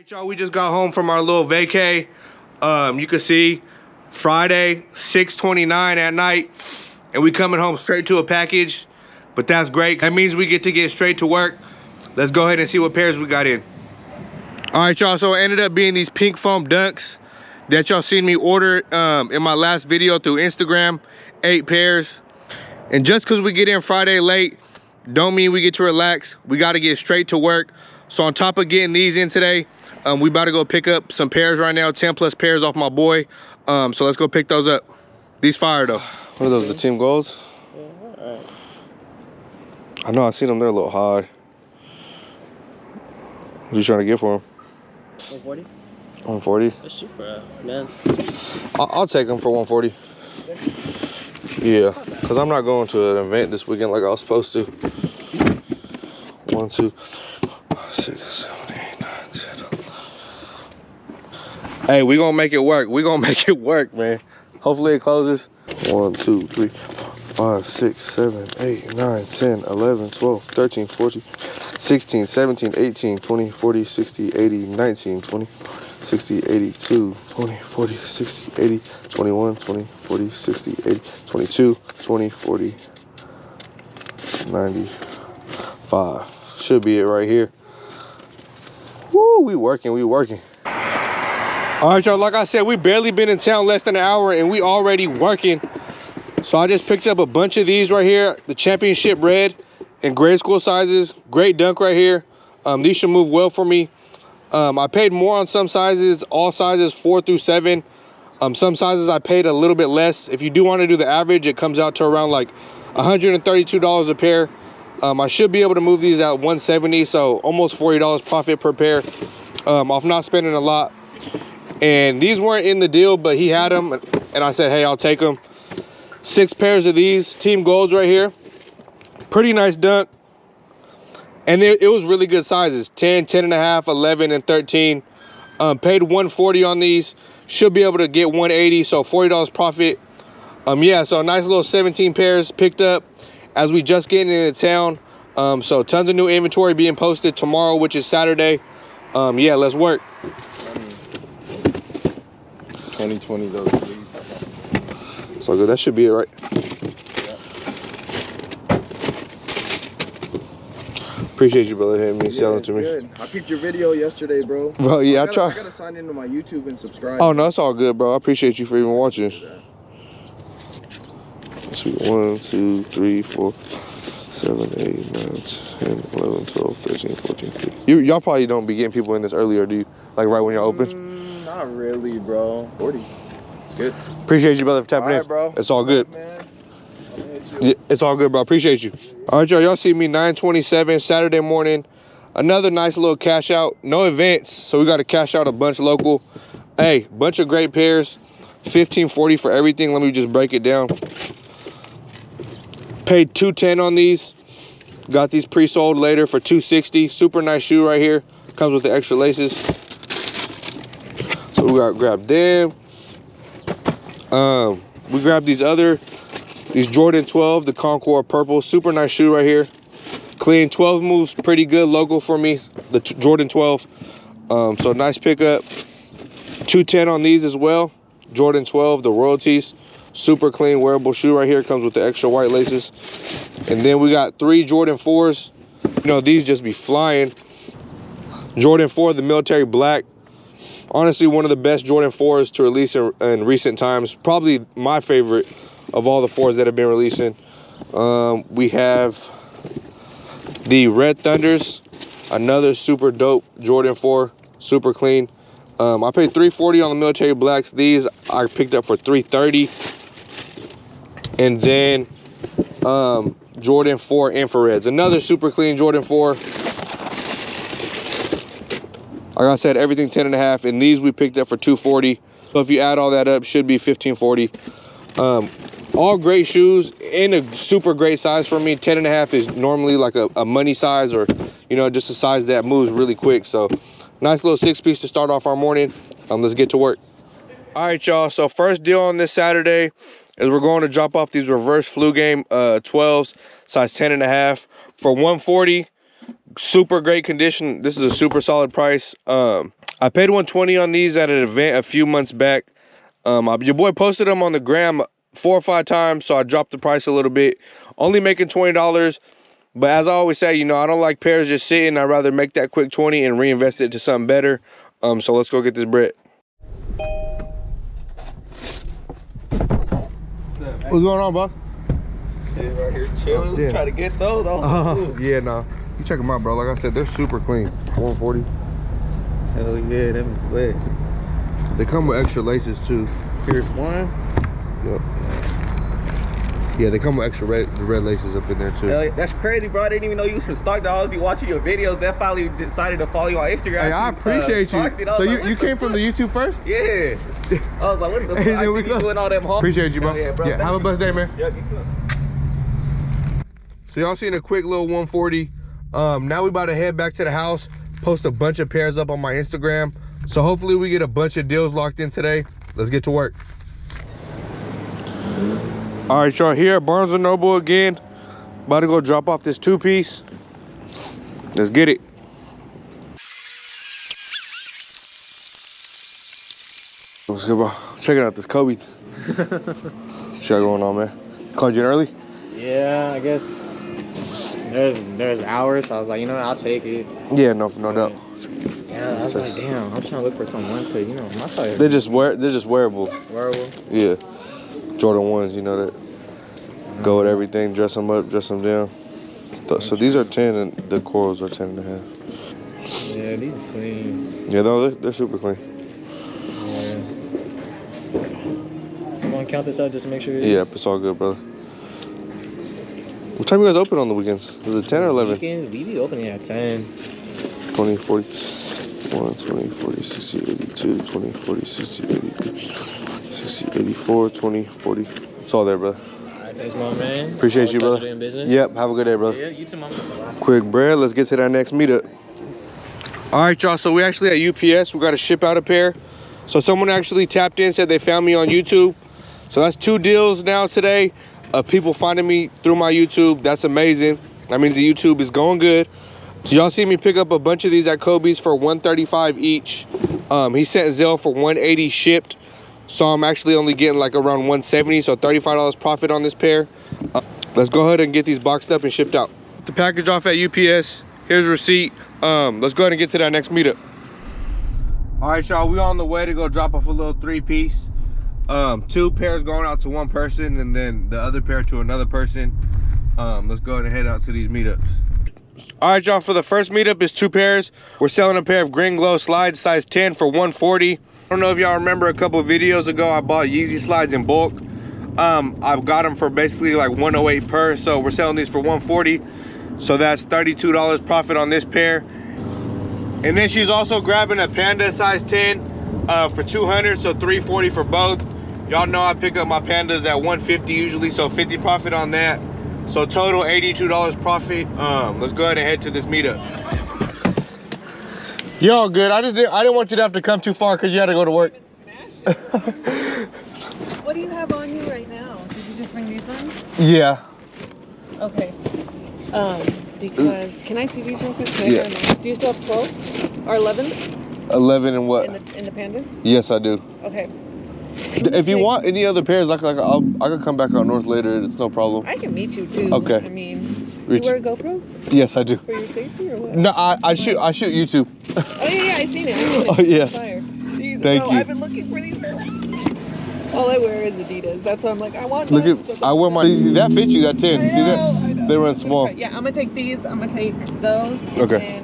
Y'all, we just got home from our little vacay. You can see Friday 6:29 at night, and we coming home straight to a package, but that's great. That means we get to get straight to work. Let's go ahead and see what pairs we got in. All right, y'all, so it ended up being these pink foam dunks that y'all seen me order in my last video through Instagram. 8 pairs. And just because we get in Friday late don't mean we get to relax. We got to get straight to work. So on top of getting these in today, we about to go pick up some pairs right now, 10 plus pairs off my boy. So let's go pick those up. These fire though. What are those, the team golds? Yeah, all right. I know, I seen them, they're a little high. What are you trying to get for them? 140. 140? Let's shoot for a man. I'll take them for 140. Yeah, because I'm not going to an event this weekend like I was supposed to. 1, 2, 6, 7, 8, 9, 10. Hey, we gonna make it work. We gonna make it work, man. Hopefully it closes. 1, 2, 3, 5, 6, 7, 8, 9, 10, 11, 12, 13, 14, 16, 17, 18, 20, 40, 60, 80, 19, 20, 60, 82, 20, 40, 60, 80, 21, 20, 40, 60, 80, 22, 20, 40, 95. Should be it right here. Woo, we working, we working. All right, y'all, like I said, we barely been in town less than an hour and we already working. So I just picked up a bunch of these right here, the championship red in grade school sizes. Great dunk right here. These should move well for me. I paid more on some sizes, all sizes 4 through 7. Some sizes I paid a little bit less. If you do want to do the average, it comes out to around like $132 a pair. I should be able to move these at 170, so almost $40 profit per pair off not spending a lot. And these weren't in the deal, but he had them, and I said, hey, I'll take them. 6 pairs of these team golds right here. Pretty nice dunk. And it was really good sizes, 10, 10 and a half, 11, and 13. Paid 140 on these. Should be able to get 180, so $40 profit. Yeah, so a nice little 17 pairs picked up as we just getting into town. So tons of new inventory being posted tomorrow, which is Saturday. Yeah, let's work. 2020 those. So good, that should be it, right? Appreciate you, brother, hitting me, selling to me. Good. I peeped your video yesterday, bro. Bro, yeah, I gotta sign into my YouTube and subscribe. Oh no, it's all good, bro. I appreciate you for even watching. Sweet. 1, 2, 3, 4, 7, 8, 9, 10, 11, 12, 13, 14, 15. Y'all probably don't be getting people in this early, or do you? Like right when y'all open? Not really, bro. 40. It's good. Appreciate you, brother, for tapping in. Bro. It's all good. Man. Yeah, it's all good, bro. Appreciate you. All right, y'all see me 9:27 Saturday morning. Another nice little cash out. No events, so we got to cash out a bunch local. Hey, bunch of great pairs. $15.40 for everything. Let me just break it down. Paid $210 on these. Got these pre-sold later for $260. Super nice shoe right here. Comes with the extra laces. So we got grabbed them. We grabbed these Jordan 12, the Concord purple. Super nice shoe right here. Clean. 12 moves pretty good local for me, the Jordan 12. So nice pickup. $210 on these as well. Jordan 12, the royalties. Super clean wearable shoe right here. Comes with the extra white laces. And then we got 3 Jordan 4s. You know, these just be flying. Jordan 4, the military black. Honestly, one of the best Jordan 4s to release in recent times. Probably my favorite of all the 4s that have been releasing. We have the Red Thunders. Another super dope Jordan 4. Super clean. I paid $340 on the military blacks. These I picked up for $330. And then Jordan 4 infrareds. Another super clean Jordan 4. Like I said, everything 10 and a half. And these we picked up for $240. So if you add all that up, should be $15.40. All great shoes in a super great size for me. 10 and a half is normally like a money size, or, you know, just a size that moves really quick. So nice little 6-piece to start off our morning. Let's get to work. All right, y'all. So first deal on this Saturday is we're going to drop off these reverse flu game 12s, size 10 and a half for $140. Super great condition. This is a super solid price. I paid 120 on these at an event a few months back. Your boy posted them on the gram 4 or 5 times, so I dropped the price a little bit. Only making $20, but as I always say, you know, I don't like pairs just sitting. I'd rather make that quick 20 and reinvest it to something better. So let's go get this bread. What's going on, boss? Shit, right here chilling. Let's try to get those. Yeah, nah. You check them out, bro. Like I said, they're super clean. 140. Hell yeah, them is wet. They come with extra laces too. Here's one. Yep. Yeah, they come with extra red laces up in there too. Hell yeah, that's crazy, bro. I didn't even know you was from Stockton. I always be watching your videos. Then finally decided to follow you on Instagram. Hey, I appreciate you. So you came from the YouTube first? Yeah. I was like, what the fuck? I see you doing all them home. Appreciate you, bro. Yeah, bro. Yeah, have a blessed day, man. Yep, you too. So y'all seen a quick little 140. Now we about to head back to the house, post a bunch of pairs up on my Instagram. So hopefully we get a bunch of deals locked in today. Let's get to work. All right, y'all, here at Barnes & Noble again. About to go drop off this 2-piece. Let's get it. What's good, bro? Checking out this Kobe. What's going on, man? Called you early? Yeah, I guess there's hours, so I was like, you know what, I'll take it. Yeah, no doubt. Yeah, I was like, damn, I'm trying to look for some ones, cause you know, my side. They're just wearable. Wearable. Yeah, Jordan 1s, you know that. Go with everything, dress them up, dress them down. So these are 10 and the corals are 10 and a half. Yeah, these is clean. Yeah, no, they're super clean. Yeah. You want to count this out just to make sure? Yeah, it's all good, brother. What time you guys open on the weekends? Is it 10 or 11? Weekends, we be opening at 10. 20, 40, 1, 20, 40, 60, 82, 20, 40, 60, 83, 60, 84, 20, 40. It's all there, brother. Thanks, my man. Appreciate you, brother. Doing business. Yep, have a good day, brother. Yeah, you too, mama. Quick bread, let's get to that next meetup. All right, y'all, so we actually at UPS. We got to ship out a pair. So someone actually tapped in, said they found me on YouTube. So that's 2 deals now today of people finding me through my YouTube. That's amazing. That means the YouTube is going good. So y'all see me pick up a bunch of these at Kobe's for $135 each. He sent Zelle for $180 shipped. So I'm actually only getting like around $170, so $35 profit on this pair. Let's go ahead and get these boxed up and shipped out. The package off at UPS. Here's a receipt. Let's go ahead and get to that next meetup. All right, y'all, we on the way to go drop off a little 3-piece. 2 pairs going out to 1 person and then the other pair to another person. Let's go ahead and head out to these meetups. All right, y'all, for the first meetup is 2 pairs. We're selling a pair of Green Glow slides size 10 for $140. I don't know if y'all remember a couple of videos ago, I bought Yeezy slides in bulk. I've got them for basically like $108 per, so we're selling these for $140. So that's $32 profit on this pair. And then she's also grabbing a Panda size 10 for $200, so $340 for both. Y'all know I pick up my Pandas at $150 usually, so 50 profit on that. So total $82 profit. Let's go ahead and head to this meetup. You're all good. I didn't want you to have to come too far because you had to go to work. What do you have on you right now? Did you just bring these ones? Yeah. Okay. Because can I see these real quick? Can I Yeah. try them on? Do you still have 12s or 11s 11 and what? in the Pandas? Yes, I do. Okay. If you want any other pairs, I could come back out north later. It's no problem. I can meet you too. Okay. I mean, do you wear a GoPro Yes, I do. for your safety or what? No, I shoot YouTube. Oh yeah, I seen it. Oh, yeah. Fire. These, Thank you. I've been looking for these. All I wear is Adidas. That's why I'm like, I want. Look those, at, but I wear my, that fits you, that 10. I See that? know, I know. They run small. Yeah, I'm gonna take these. I'm gonna take those. Okay.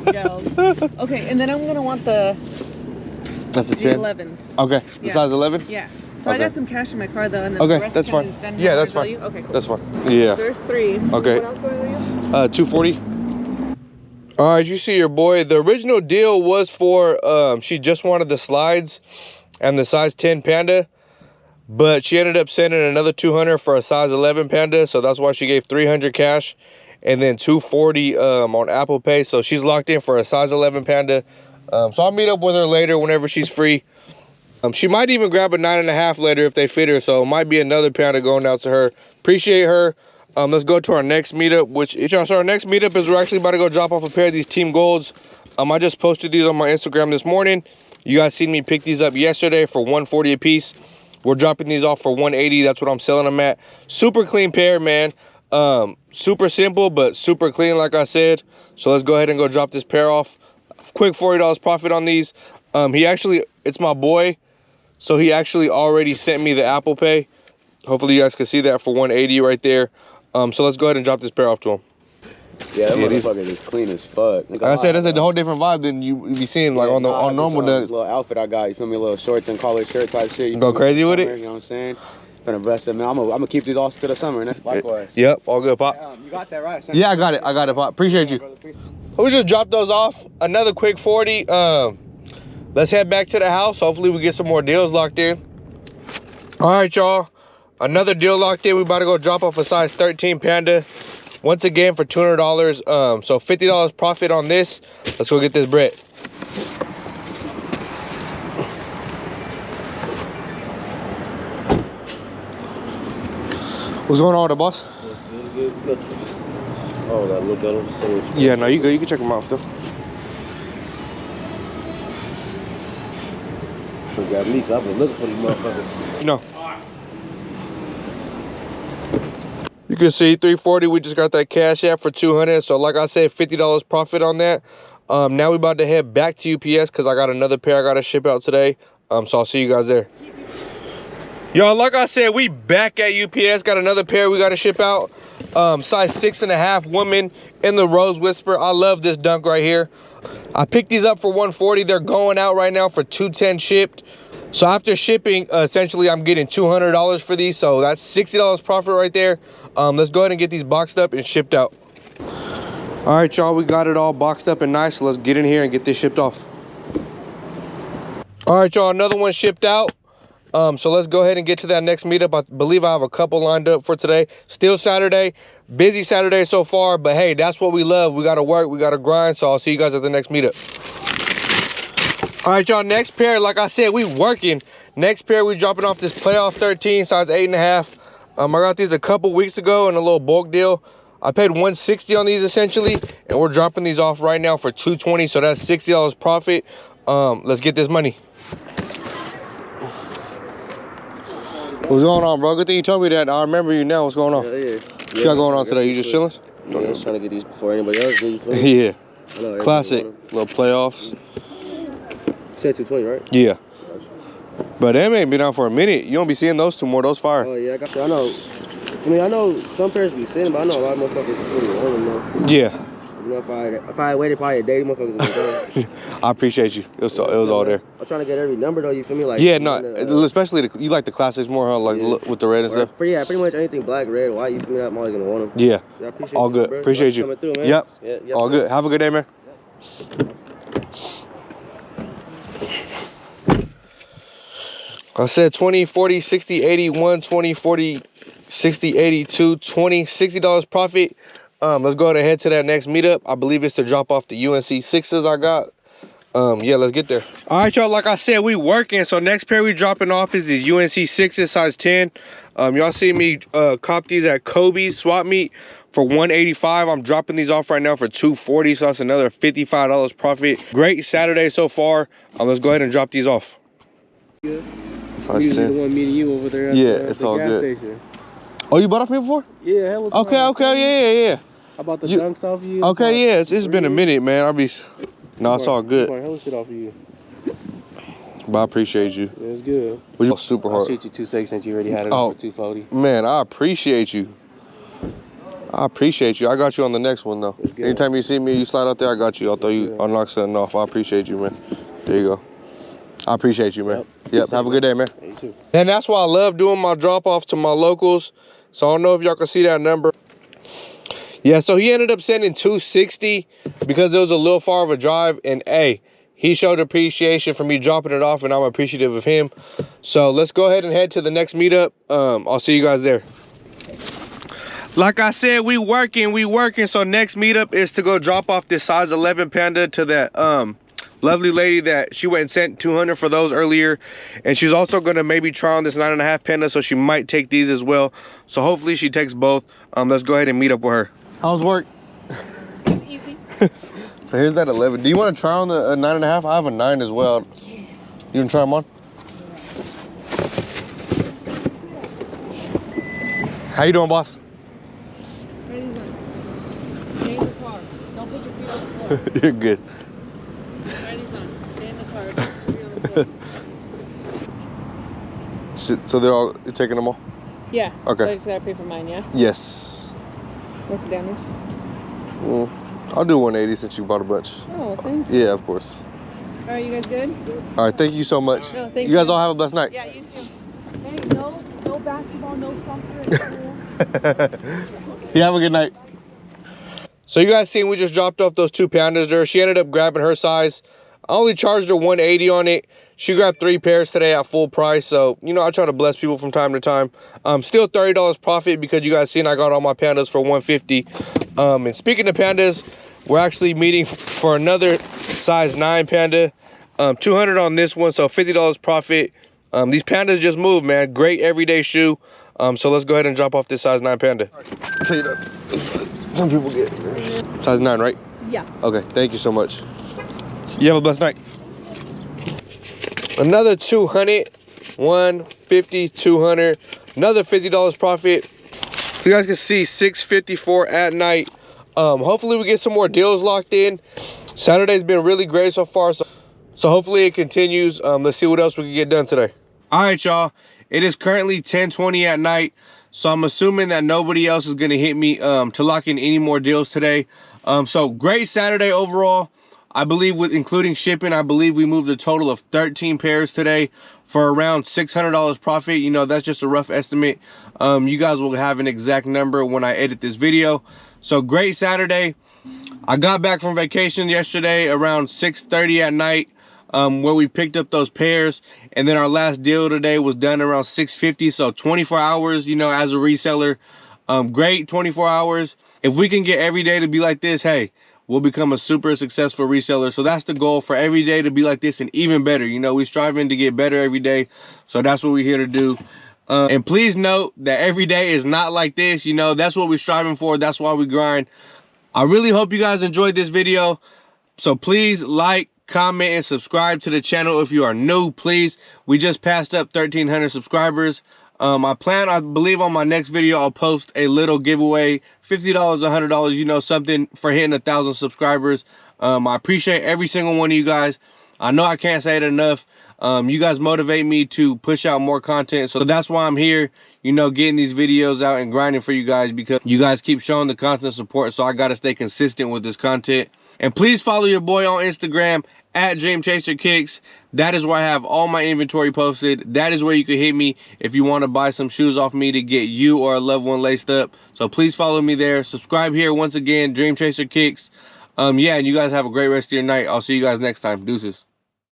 And gels. Okay, and then I'm gonna want the That's a the 10? 11s. Okay, the Yeah. size 11? Yeah. So I Okay. got some cash in my car though, and then the Okay, rest that's can fine. then Yeah, that's sell fine. you? Okay, cool. That's fine. Yeah. So there's 3. Okay. What else going with you? 240. All right, you see your boy. The original deal was for, she just wanted the slides and the size 10 Panda, but she ended up sending another 200 for a size 11 Panda, so that's why she gave 300 cash and then 240 on Apple Pay. So she's locked in for a size 11 Panda. So I'll meet up with her later whenever she's free. She might even grab a 9.5 later if they fit her, so it might be another Panda going out to her. Appreciate her. Let's go to our next meetup, so our next meetup is we're actually about to go drop off a pair of these Team Golds. I just posted these on my Instagram this morning. You guys seen me pick these up yesterday for $140 a piece. We're dropping these off for $180. That's what I'm selling them at. Super clean pair, man. Super simple, but super clean, like I said. So let's go ahead and go drop this pair off. Quick $40 profit on these. It's my boy. So he actually already sent me the Apple Pay. Hopefully you guys can see that for $180 right there. So let's go ahead and drop this pair off to him. Yeah, that motherfucker is clean as fuck. Like I said, that's a whole different vibe than you be seeing like on normal nugs. Little outfit I got, you feel me? Little shorts and collar shirt type shit. You go crazy with it? You know what I'm saying? Finna bless them, man. I'm gonna keep these all to the summer, and that's likewise. Yep, all good, Pop. You got that right? Yeah, I got it, Pop. Appreciate you. We just dropped those off. Another quick 40. Let's head back to the house. Hopefully we get some more deals locked in. All right, y'all. Another deal locked in. We about to go drop off a size 13 Panda. Once again for $200. So $50 profit on this. Let's go get this bread. What's going on with the boss? Oh, gotta look at them. Yeah, no, you go. You can check them out though. Got leaks. I've been looking for these motherfuckers. No. You can see 340. We just got that cash app for 200. So like I said, $50 profit on that. Now we about to head back to UPS because I got another pair I gotta ship out today. So I'll see you guys there. Y'all, like I said, we back at UPS. Got another pair we gotta ship out. Size 6.5 woman in the Rose Whisper. I love this dunk right here. I picked these up for $140. They're going out right now for $210 shipped. So after shipping, essentially I'm getting $200 for these. So that's $60 profit right there. Let's go ahead and get these boxed up and shipped out. All right, y'all, we got it all boxed up and nice. So let's get in here and get this shipped off. All right, y'all, another one shipped out. So let's go ahead and get to that next meetup. I believe I have a couple lined up for today. Still Saturday, busy Saturday so far, but hey, that's what we love. We gotta work, we gotta grind. So I'll see you guys at the next meetup. All right, y'all, next pair, like I said, we working. Next pair, we dropping off this Playoff 13, size 8.5. I got these a couple weeks ago in a little bulk deal. I paid $160 on these essentially, and we're dropping these off right now for $220. So that's $60 profit. Let's get this money. What's going on, bro? Good thing you told me that. I remember you now. What's going on? Yeah. What you got going on today? You just chilling? Yeah, I was trying to get these before anybody else did. Yeah. Classic. Little playoffs. You said 220, right? Yeah. But them ain't been out for a minute. You don't be seeing those two more. Those fire. Oh, yeah, I got you. I know. I mean, I know some pairs be sitting, but I know a lot of motherfuckers just really want them, though. Yeah. You know, if I had waited probably a day, motherfuckers would have done. I appreciate you. It was all there. I'm trying to get every number, though, you feel me? Like, yeah, no, especially you like the classics more, huh? Like with the red and stuff. Yeah, pretty much anything black, red, white, you feel me? I'm always going to want them. Yeah. I appreciate all you, good. Bro. Appreciate you. Through, man. Yep. Yeah, all good. Have a good day, man. I said 20, 40, 60, 81, 20, 40, 60, 82, 20, $60 profit. Let's go ahead and head to that next meetup. I believe it's to drop off the UNC 6s I got. Yeah, let's get there. All right, y'all, like I said, we working. So next pair we dropping off is these UNC 6s, size 10. Y'all see me cop these at Kobe's swap meet for $185. I'm dropping these off right now for $240, so that's another $55 profit. Great Saturday so far. Let's go ahead and drop these off. Good. Usually the one meeting you over there at it's the all gas good. Station. Oh, you bought off me before? Yeah, hell okay, yeah. I bought the dunks off of you. Okay, yeah, it's been a minute, man. No, it's all good. Hell shit off of you. But I appreciate you. Yeah, it's good. You super hard. I'll shoot you 2 seconds since you already had it for 240. Man, I appreciate you. I got you on the next one, though. Anytime you see me, you slide out there, I got you. I'll throw you, I'll knock something off. I appreciate you, man. There you go. I appreciate you, man. Yep. Have a good day, man. You too. And that's why I love doing my drop-off to my locals. So I don't know if y'all can see that number. Yeah, so he ended up sending 260 because it was a little far of a drive. And, hey, he showed appreciation for me dropping it off, and I'm appreciative of him. So let's go ahead and head to the next meetup. I'll see you guys there. Like I said, we working. So next meetup is to go drop off this size 11 Panda to that lovely lady that she went and sent 200 for those earlier. And she's also going to maybe try on this 9.5 Panda, so she might take these as well. So hopefully she takes both. Let's go ahead and meet up with her. How's work? It's easy. So here's that 11. Do you want to try on the 9.5? I have a 9 as well. You want to try them on? How you doing, boss? Try these on. Stay in the car. Don't put your feet on the floor. You're good. Try these on. Stay in the car. Don't put your feet on the floor. So they're all, you're taking them all? Yeah. Okay. So I just gotta pay for mine, yeah? Yes. What's the damage? Well, I'll do 180 since you bought a bunch. Oh, thank you. Yeah, of course. All right, you guys good? All right, thank you so much. No, thank you guys all have a blessed night. Yeah, you too. Hey, no basketball, no soccer. You have a good night. So you guys seen we just dropped off those 2 Pandas there. She ended up grabbing her size. I only charged her 180 on it. She grabbed 3 pairs today at full price. So, you know, I try to bless people from time to time. Still $30 profit because you guys seen I got all my Pandas for 150. And speaking of Pandas, we're actually meeting for another size 9 Panda. 200 on this one, so $50 profit. These Pandas just moved, man. Great everyday shoe. So let's go ahead and drop off this size 9 Panda. Some people get size 9, right? Yeah. Okay, thank you so much. You have a blessed night. Another 200, 150, 200, another $50 profit. So you guys can see 654 at night. Hopefully we get some more deals locked in. Saturday's been really great so far, so hopefully it continues. Let's see what else we can get done today. All right, y'all. It is currently 10:20 at night, so I'm assuming that nobody else is gonna hit me to lock in any more deals today. So great Saturday overall. I believe with including shipping, I believe we moved a total of 13 pairs today for around $600 profit. You know, that's just a rough estimate. You guys will have an exact number when I edit this video. So great Saturday. I got back from vacation yesterday around 6:30 at night, where we picked up those pairs, and then our last deal today was done around 6:50. So 24 hours, you know, as a reseller, great 24 hours. If we can get every day to be like this, hey, we'll become a super successful reseller. So that's the goal, for every day to be like this and even better. You know, we're striving to get better every day. So that's what we're here to do. And please note that every day is not like this. You know, that's what we're striving for. That's why we grind. I really hope you guys enjoyed this video. So please like, comment, and subscribe to the channel if you are new, please. We just passed up 1,300 subscribers. I believe on my next video, I'll post a little giveaway, $50, $100, you know, something for hitting 1,000 subscribers. I appreciate every single one of you guys. I know I can't say it enough. You guys motivate me to push out more content. So that's why I'm here, you know, getting these videos out and grinding for you guys, because you guys keep showing the constant support. So I got to stay consistent with this content. And please follow your boy on Instagram at DreamChaserKicks. That is where I have all my inventory posted. That is where you can hit me if you want to buy some shoes off me to get you or a loved one laced up. So please follow me there. Subscribe here once again, DreamChaserKicks. Yeah, and you guys have a great rest of your night. I'll see you guys next time. Deuces.